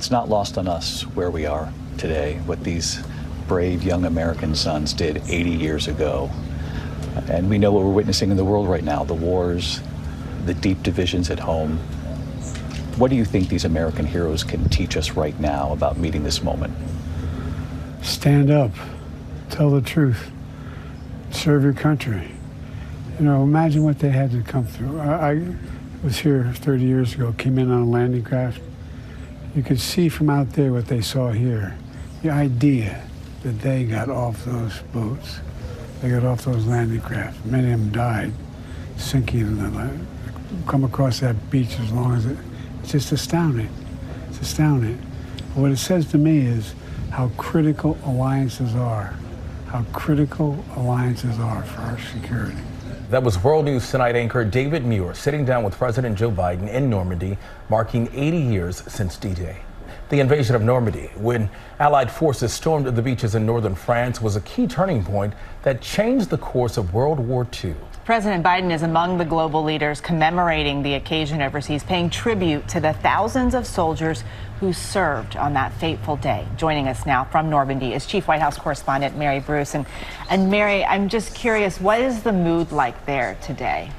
It's not lost on us where we are today, what these brave young American sons did 80 years ago. And we know what we're witnessing in the world right now, the wars, the deep divisions at home. What do you think these American heroes can teach us right now about meeting this moment? Stand up, tell the truth, serve your country. You know, imagine what they had to come through. I was here 30 years ago, came in on a landing craft. You could see from out there what they saw here. The idea that they got off those boats, they got off those landing crafts. Many of them died sinking in the come across that beach as long as it's just astounding. It's astounding. But what it says to me is how critical alliances are. How critical alliances are for our security. That was World News Tonight anchor David Muir sitting down with President Joe Biden in Normandy, marking 80 years since D-Day. The invasion of Normandy, when Allied forces stormed the beaches in northern France, was a key turning point that changed the course of World War II. President Biden is among the global leaders commemorating the occasion overseas, paying tribute to the thousands of soldiers who served on that fateful day. Joining us now from Normandy is Chief White House correspondent Mary Bruce. And Mary, I'm just curious, what is the mood like there today?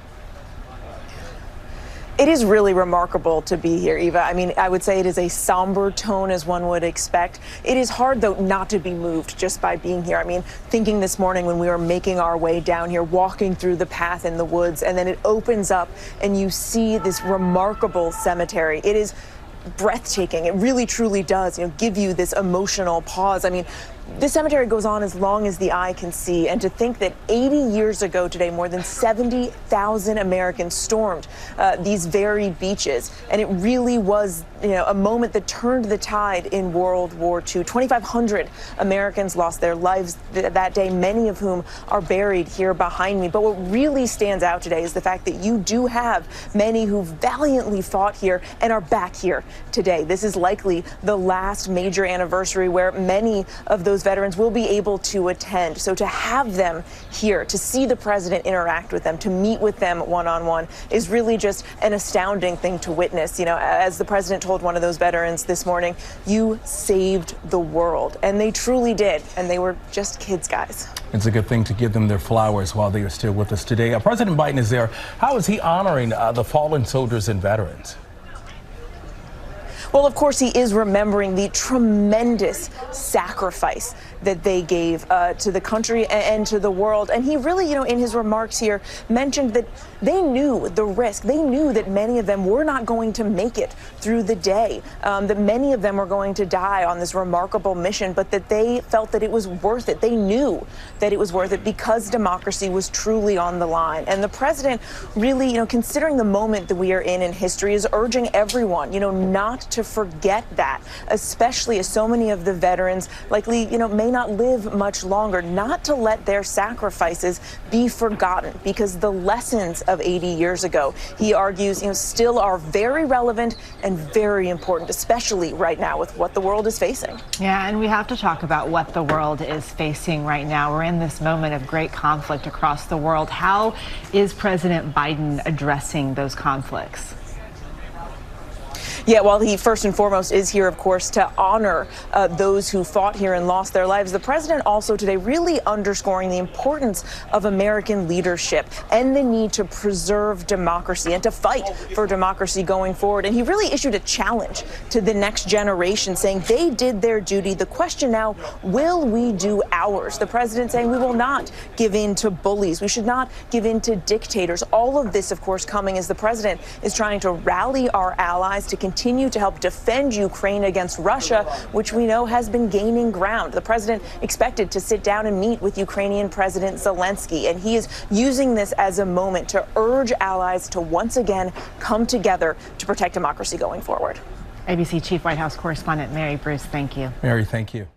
It is really remarkable to be here, Eva. I mean, I would say it is a somber tone, as one would expect. It is hard, though, not to be moved just by being here. I mean, thinking this morning when we were making our way down here, walking through the path in the woods, and then it opens up and you see this remarkable cemetery. It is breathtaking. It really, truly does, give you this emotional pause. I mean, this cemetery goes on as long as the eye can see, and to think that 80 years ago today, more than 70,000 Americans stormed these very beaches, and it really was, a moment that turned the tide in World War II. 2,500 Americans lost their lives that day, many of whom are buried here behind me. But what really stands out today is the fact that you do have many who valiantly fought here and are back here today. This is likely the last major anniversary where many of those veterans will be able to attend. So to have them here, to see the president interact with them, to meet with them one-on-one is really just an astounding thing to witness. As the president told one of those veterans this morning, you saved the world. And they truly did. And they were just kids, guys. It's a good thing to give them their flowers while they are still with us today. President Biden is there. How is he honoring the fallen soldiers and veterans? Well, of course, he is remembering the tremendous sacrifice that they gave to the country and to the world. And he really, in his remarks here, mentioned that they knew the risk. They knew that many of them were not going to make it through the day, that many of them were going to die on this remarkable mission, but that they felt that it was worth it. They knew that it was worth it because democracy was truly on the line. And the president really, considering the moment that we are in history, is urging everyone, not to forget that, especially as so many of the veterans likely, may not live much longer, not to let their sacrifices be forgotten, because the lessons of 80 years ago, he argues, still are very relevant and very important, especially right now with what the world is facing. Yeah, and we have to talk about what the world is facing right now. We're in this moment of great conflict across the world. How is President Biden addressing those conflicts? Yeah, while he first and foremost is here, of course, to honor those who fought here and lost their lives, the president also today really underscoring the importance of American leadership and the need to preserve democracy and to fight for democracy going forward. And he really issued a challenge to the next generation, saying they did their duty. The question now, will we do ours? The president saying we will not give in to bullies. We should not give in to dictators. All of this, of course, coming as the president is trying to rally our allies to continue to help defend Ukraine against Russia, which we know has been gaining ground. The president expected to sit down and meet with Ukrainian President Zelensky, and he is using this as a moment to urge allies to once again come together to protect democracy going forward. ABC Chief White House correspondent Mary Bruce, thank you. Mary, thank you.